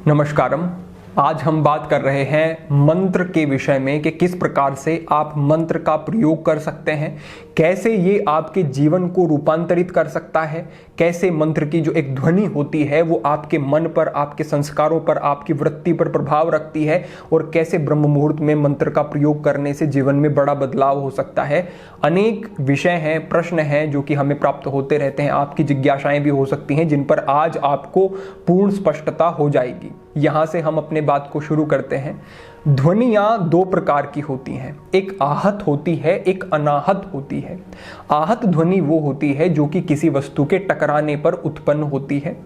नमस्कारम। आज हम बात कर रहे हैं मंत्र के विषय में कि किस प्रकार से आप मंत्र का प्रयोग कर सकते हैं, कैसे ये आपके जीवन को रूपांतरित कर सकता है, कैसे मंत्र की जो एक ध्वनि होती है वो आपके मन पर, आपके संस्कारों पर, आपकी वृत्ति पर प्रभाव रखती है और कैसे ब्रह्म मुहूर्त में मंत्र का प्रयोग करने से जीवन में बड़ा बदलाव हो सकता है। अनेक विषय हैं, प्रश्न हैं जो कि हमें प्राप्त होते रहते हैं, आपकी जिज्ञासाएं भी हो सकती हैं जिन पर आज आपको पूर्ण स्पष्टता हो जाएगी। यहां से हम अपने बात को शुरू करते हैं। ध्वनियां दो प्रकार की होती हैं, एक आहत होती है, एक अनाहत होती है। आहत ध्वनि वो होती है जो कि किसी वस्तु के टकराने पर उत्पन्न होती है।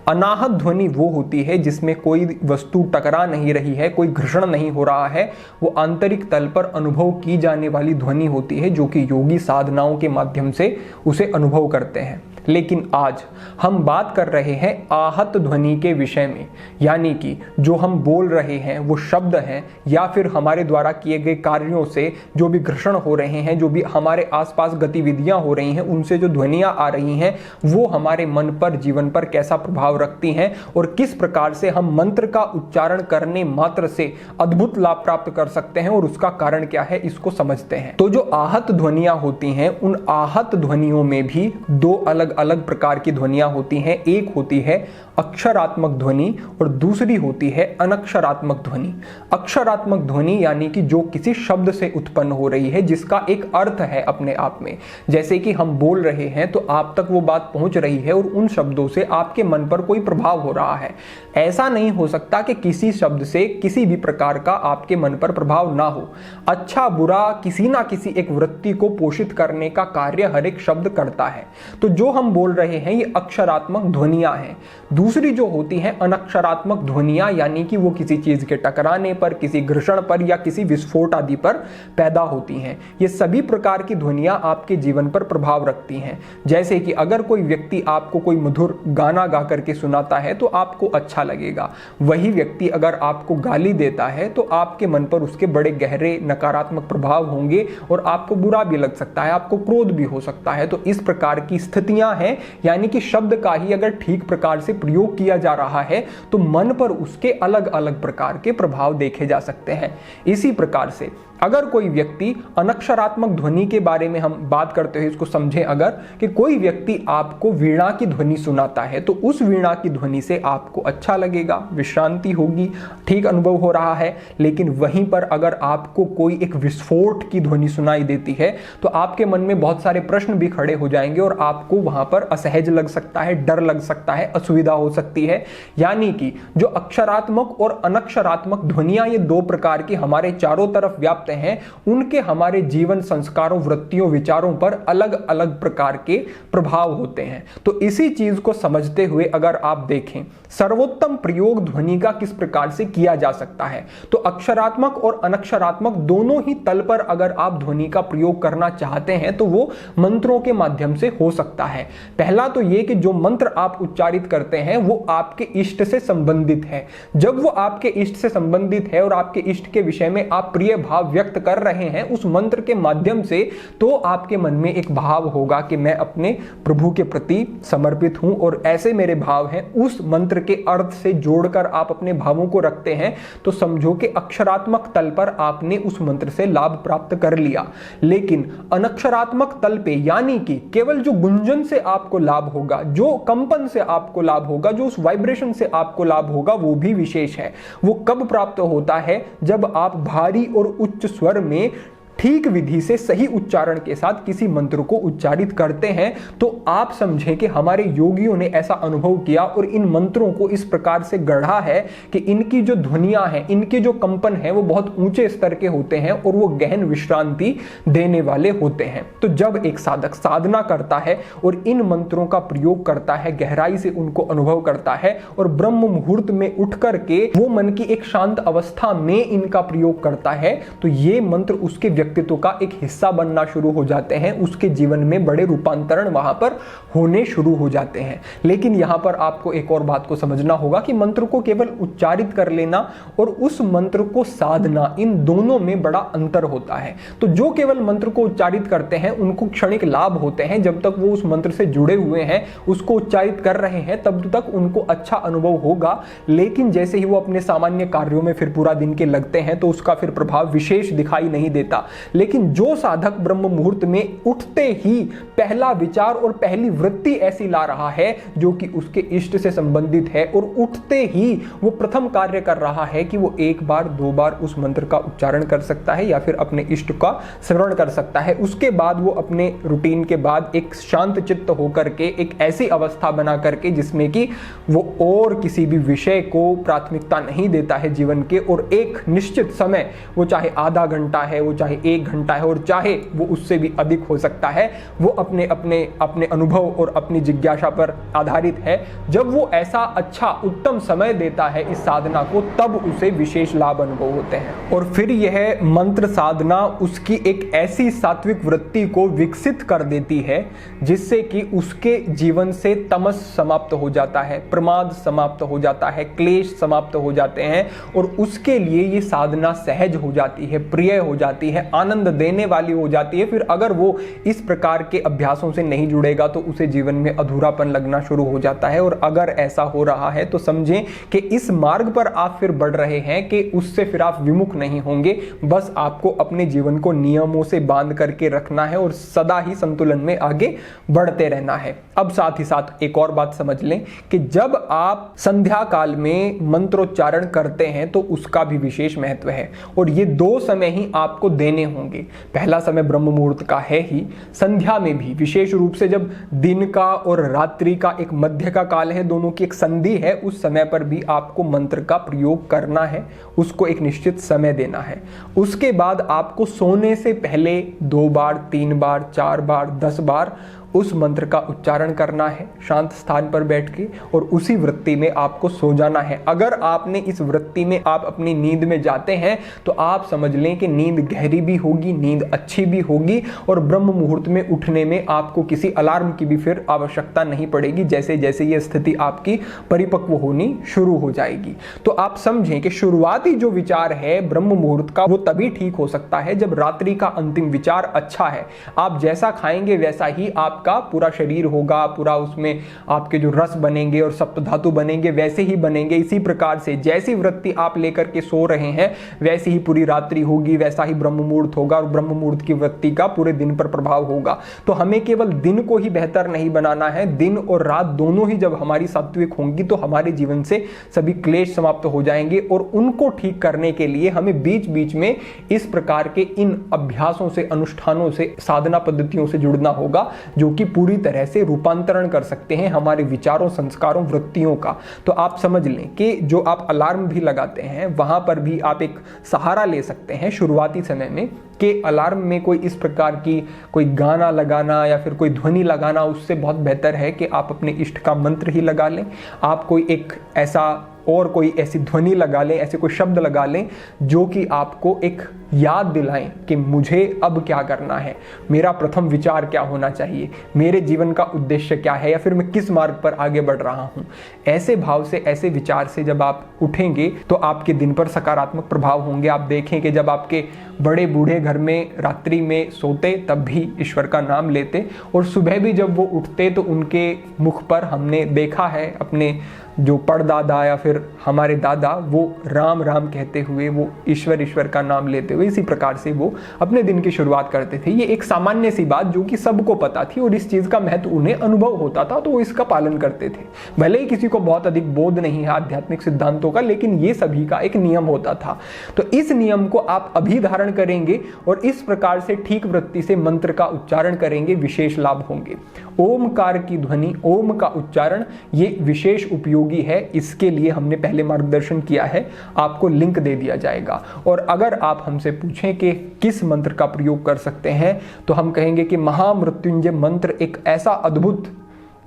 अनाहत ध्वनि वो होती है जिसमें कोई वस्तु टकरा नहीं रही है, कोई घर्षण नहीं हो रहा है, वो आंतरिक तल पर अनुभव की जाने वाली ध्वनि होती है जो कि योगी साधनाओं के माध्यम से उसे अनुभव करते हैं। लेकिन आज हम बात कर रहे हैं आहत ध्वनि के विषय में, यानी कि जो हम बोल रहे हैं वो शब्द हैं या फिर हमारे द्वारा किए गए कार्यों से जो भी घर्षण हो रहे हैं, जो भी हमारे आसपास गतिविधियां हो रही हैं, उनसे जो ध्वनियां आ रही हैं वो हमारे मन पर, जीवन पर कैसा प्रभाव रखती हैं और किस प्रकार से हम मंत्र का उच्चारण करने मात्र से अद्भुत लाभ प्राप्त कर सकते हैं और उसका कारण क्या है, इसको समझते हैं। तो जो आहत ध्वनियां होती हैं, उन आहत ध्वनियों में भी दो अलग अलग प्रकार की ध्वनियां होती हैं। एक होती है अक्षरात्मक ध्वनि और दूसरी होती है अनक्षरात्मक ध्वनि। अक्षरात्मक ध्वनि यानी कि जो किसी शब्द से उत्पन्न हो रही है, जिसका एक अर्थ है अपने आप में। जैसे कि हम बोल रहे हैं तो आप तक वो बात पहुंच रही है और उन शब्दों से आपके मन पर कोई प्रभाव हो रहा है। ऐसा नहीं हो सकता कि किसी शब्द से किसी भी प्रकार का आपके मन पर प्रभाव ना हो। अच्छा बुरा किसी ना किसी एक वृत्ति को पोषित करने का कार्य हर एक शब्द करता है। तो जो हम बोल रहे हैं ये अक्षरात्मक ध्वनियां हैं। दूसरी जो होती है अनक्षरात्मक ध्वनियां, यानी कि वो किसी चीज के टकराने पर, किसी घर्षण पर या किसी विस्फोट आदि पर पैदा होती हैं। ये सभी प्रकार की ध्वनियां आपके जीवन पर प्रभाव रखती हैं। जैसे कि अगर कोई व्यक्ति आपको कोई मधुर गाना गा करके सुनाता है तो आपको अच्छा लगेगा। वही व्यक्ति अगर आपको गाली देता है तो आपके मन पर उसके बड़े गहरे नकारात्मक प्रभाव होंगे और आपको बुरा भी लग सकता है, आपको क्रोध भी हो सकता है। तो इस प्रकार की स्थितियां हैं, यानी कि शब्द का ही अगर ठीक प्रकार से प्रयोग किया जा रहा है तो मन पर उसके अलग अलग प्रकार के प्रभाव देखे जा सकते हैं। इसी प्रकार से अगर कोई व्यक्ति अनक्षरात्मक ध्वनि के बारे में हम बात करते हुए इसको समझें, अगर कि कोई व्यक्ति आपको वीणा की ध्वनि सुनाता है तो उस वीणा की ध्वनि से आपको अच्छा लगेगा, विश्रांति होगी, ठीक अनुभव हो रहा है। लेकिन वहीं पर अगर आपको कोई एक विस्फोट की ध्वनि सुनाई देती है तो आपके मन में बहुत सारे प्रश्न भी खड़े हो जाएंगे और आपको वहां पर असहज लग सकता है, डर लग सकता है, असुविधा हो सकती है। यानी कि जो अक्षरात्मक और अनक्षरात्मक ध्वनियां, ये दो प्रकार की हमारे चारों तरफ व्याप्त हैं, उनके हमारे जीवन, संस्कारों, वृत्तियों, विचारों पर अलग अलग प्रकार के प्रभाव होते हैं। तो इसी चीज को समझते हुए अगर आप देखें सर्वोत्तम प्रयोग ध्वनि का किस प्रकार से किया जा सकता है, तो अक्षरात्मक और अनक्षरात्मक दोनों ही तल पर अगर आप ध्वनि का प्रयोग करना चाहते हैं तो वो मंत्रों के माध्यम से हो सकता है। पहला तो ये कि जो मंत्र आप उच्चारित करते हैं वो आपके इष्ट से संबंधित है। जब वो आपके इष्ट से संबंधित है और आपके इष्ट के विषय में आप प्रिय भाव व्यक्त कर रहे हैं उस मंत्र के माध्यम से, तो आपके मन में एक भाव होगा कि मैं अपने प्रभु के प्रति समर्पित हूं और ऐसे मेरे भाव हैं। उस मंत्र के अर्थ से जोड़कर आप अपने भावों को रखते हैं तो समझो कि अक्षरात्मक तल पर आपने उस मंत्र से लाभ प्राप्त कर लिया। लेकिन अनक्षरात्मक तल पे, यानी कि केवल जो गुंजन से आपको लाभ होगा, जो कंपन से आपको लाभ होगा, जो उस वाइब्रेशन से आपको लाभ होगा, वो भी विशेष है। वो कब प्राप्त होता है? जब आप भारी और उच्च स्वर में ठीक विधि से सही उच्चारण के साथ किसी मंत्र को उच्चारित करते हैं। तो आप समझें कि हमारे योगियों ने ऐसा अनुभव किया और इन मंत्रों को इस प्रकार से गढ़ा है कि इनकी जो ध्वनियां हैं, इनके जो कंपन हैं वो बहुत ऊंचे स्तर के होते हैं और वो गहन विश्रांति देने वाले होते हैं। तो जब एक साधक साधना करता है और इन मंत्रों का प्रयोग करता है, गहराई से उनको अनुभव करता है और ब्रह्म मुहूर्त में उठ करके वो मन की एक शांत अवस्था में इनका प्रयोग करता है, तो ये मंत्र उसके व्यक्तित्व का एक हिस्सा बनना शुरू हो जाते हैं, उसके जीवन में बड़े रूपांतरण वहां पर होने शुरू हो जाते हैं। लेकिन यहां पर आपको एक और बात को समझना होगा कि मंत्र को केवल उच्चारित कर लेना और उस मंत्र को साधना, इन दोनों में बड़ा अंतर होता है। तो जो केवल मंत्र को उच्चारित करते हैं उनको क्षणिक लाभ होते हैं, जब तक वो उस मंत्र से जुड़े हुए हैं, उसको उच्चारित कर रहे हैं, तब तक उनको अच्छा अनुभव होगा। लेकिन जैसे ही वो अपने सामान्य कार्यों में फिर पूरा दिन के लगते हैं तो उसका फिर प्रभाव विशेष दिखाई नहीं देता। लेकिन जो साधक ब्रह्म मुहूर्त में उठते ही पहला विचार और पहली वृत्ति ऐसी ला रहा है जो कि उसके इष्ट से संबंधित है, और उठते ही वो प्रथम कार्य कर रहा है कि वो एक बार दो बार उस मंत्र का उच्चारण कर सकता है या फिर अपने इष्ट का स्मरण कर सकता है, उसके बाद वो अपने रूटीन के बाद एक शांत चित्त होकर के एक ऐसी अवस्था बना करके जिसमें कि वो और किसी भी विषय को प्राथमिकता नहीं देता है जीवन के, और एक निश्चित समय, वो चाहे आधा घंटा है, वो चाहे 1 घंटा है, और चाहे वो उससे भी अधिक हो सकता है, वो अपने अपने अपने अनुभव और अपनी जिज्ञासा पर आधारित है। जब वो ऐसा अच्छा उत्तम समय देता है इस साधना को, तब उसे विशेष लाभ अनुभव होते हैं। और फिर यह मंत्र साधना उसकी एक ऐसी सात्विक वृत्ति को विकसित कर देती है जिससे कि उसके जीवन से तमस समाप्त हो जाता है, प्रमाद समाप्त हो जाता है, क्लेश समाप्त हो जाते हैं, और उसके लिए ये साधना सहज हो जाती है, प्रिय हो जाती है, आनंद देने वाली हो जाती है। फिर अगर वो इस प्रकार के अभ्यासों से नहीं जुड़ेगा तो उसे जीवन में अधूरापन लगना शुरू हो जाता है। और अगर ऐसा हो रहा है तो समझें कि इस मार्ग पर आप फिर बढ़ रहे हैं कि उससे फिर आप विमुख नहीं होंगे, बस आपको अपने जीवन को नियमों से बांध करके रखना है और सदा ही संतुलन में आगे बढ़ते रहना है। अब साथ ही साथ एक और बात समझ लें कि जब आप संध्या काल में मंत्रोच्चारण करते हैं तो उसका भी विशेष महत्व है, और ये 2 समय ही आपको देने होंगे। पहला समय ब्रह्म मुहूर्त का है ही, संध्या में भी विशेष रूप से जब दिन का और रात्रि का एक मध्य का काल है, दोनों की एक संधि है, उस समय पर भी आपको मंत्र का प्रयोग करना है, उसको एक निश्चित समय देना है। उसके बाद आपको सोने से पहले 2 बार, 3 बार, 4 बार, 10 बार उस मंत्र का उच्चारण करना है शांत स्थान पर बैठ के, और उसी वृत्ति में आपको सो जाना है। अगर आपने इस वृत्ति में आप अपनी नींद में जाते हैं तो आप समझ लें कि नींद गहरी भी होगी, नींद अच्छी भी होगी, और ब्रह्म मुहूर्त में उठने में आपको किसी अलार्म की भी फिर आवश्यकता नहीं पड़ेगी, जैसे जैसे ये स्थिति आपकी परिपक्व होनी शुरू हो जाएगी। तो आप समझें कि शुरुआती जो विचार है ब्रह्म मुहूर्त का, वो तभी ठीक हो सकता है जब रात्रि का अंतिम विचार अच्छा है। आप जैसा खाएंगे वैसा ही आपका पूरा शरीर होगा, पूरा उसमें आपके जो रस बनेंगे और सप्त धातु बनेंगे वैसे ही बनेंगे। इसी प्रकार से जैसी वृत्ति आप लेकर के सो रहे हैं वैसी ही पूरी रात्रि होगी, वैसा ही ब्रह्म मुहूर्त होगा, और ब्रह्म मुहूर्त की वृत्ति का पूरे दिन पर प्रभाव होगा। तो हमें केवल दिन को ही बेहतर नहीं बनाना है, दिन और रात दोनों ही जब हमारी सात्विक होंगी तो हमारे जीवन से सभी क्लेश समाप्त हो जाएंगे, और उनको ठीक करने के लिए हमें बीच बीच में इस प्रकार के इन अभ्यासों से, अनुष्ठानों से, साधना पद्धतियों से जुड़ना होगा जो कि पूरी तरह से रूपांतरण कर सकते हैं हमारे विचारों, संस्कारों, वृत्तियों का। तो आप समझ लें कि जो आप अलार्म भी लगाते हैं वहां पर भी आप एक सहारा ले सकते हैं शुरुआती समय में, कि अलार्म में कोई इस प्रकार की कोई गाना लगाना या फिर कोई ध्वनि लगाना, उससे बहुत बेहतर है कि आप अपने इष्ट का मंत्र ही लगा लें। आप कोई एक ऐसा और कोई ऐसी ध्वनि लगा लें, ऐसे कोई शब्द लगा लें जो कि आपको एक याद दिलाएं कि मुझे अब क्या करना है, मेरा प्रथम विचार क्या होना चाहिए, मेरे जीवन का उद्देश्य क्या है, या फिर मैं किस मार्ग पर आगे बढ़ रहा हूं। ऐसे भाव से, ऐसे विचार से जब आप उठेंगे तो आपके दिन पर सकारात्मक प्रभाव होंगे। आप देखें कि जब आपके बड़े बूढ़े घर में रात्रि में सोते तब भी ईश्वर का नाम लेते, और सुबह भी जब वो उठते तो उनके मुख पर हमने देखा है अपने जो परदादा या फिर हमारे दादा, वो राम राम कहते हुए, वो ईश्वर ईश्वर का नाम लेते हुए इसी प्रकार से वो अपने दिन की शुरुआत करते थे। ये एक सामान्य सी बात जो कि सबको पता थी और इस चीज का महत्व उन्हें अनुभव होता था, तो वो इसका पालन करते थे। भले ही किसी को बहुत अधिक बोध नहीं है आध्यात्मिक सिद्धांतों का, लेकिन ये सभी का एक नियम होता था। तो इस नियम को आप अभी धारण करेंगे और इस प्रकार से ठीक वृत्ति से मंत्र का उच्चारण करेंगे, विशेष लाभ होंगे। ओमकार की ध्वनि, ओम का उच्चारण, ये विशेष उपयोगी है। इसके लिए हमने पहले मार्गदर्शन किया है, आपको लिंक दे दिया जाएगा। और अगर आप हमसे पूछें कि किस मंत्र का प्रयोग कर सकते हैं, तो हम कहेंगे कि महामृत्युंजय मंत्र एक ऐसा अद्भुत,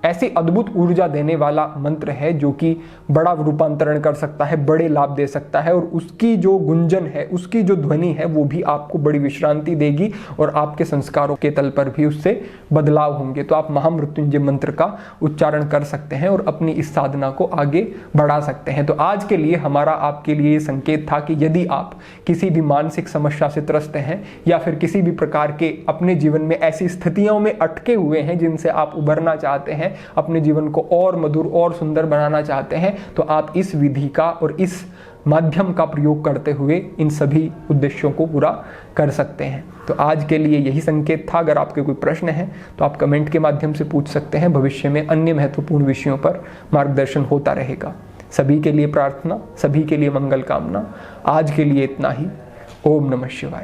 ऐसी अद्भुत ऊर्जा देने वाला मंत्र है जो कि बड़ा रूपांतरण कर सकता है, बड़े लाभ दे सकता है, और उसकी जो गुंजन है, उसकी जो ध्वनि है, वो भी आपको बड़ी विश्रांति देगी और आपके संस्कारों के तल पर भी उससे बदलाव होंगे। तो आप महामृत्युंजय मंत्र का उच्चारण कर सकते हैं और अपनी इस साधना को आगे बढ़ा सकते हैं। तो आज के लिए हमारा आपके लिए संकेत था कि यदि आप किसी भी मानसिक समस्या से त्रस्त हैं या फिर किसी भी प्रकार के अपने जीवन में ऐसी स्थितियों में अटके हुए हैं जिनसे आप उभरना चाहते हैं, अपने जीवन को और मधुर और सुंदर बनाना चाहते हैं, तो आप इस विधि का और इस माध्यम का प्रयोग करते हुए इन सभी उद्देश्यों को पूरा कर सकते हैं। तो आज के लिए यही संकेत था। अगर आपके कोई प्रश्न है तो आप कमेंट के माध्यम से पूछ सकते हैं। भविष्य में अन्य महत्वपूर्ण विषयों पर मार्गदर्शन होता रहेगा। सभी के लिए प्रार्थना, सभी के लिए मंगल कामना। आज के लिए इतना ही। ओम नमः शिवाय।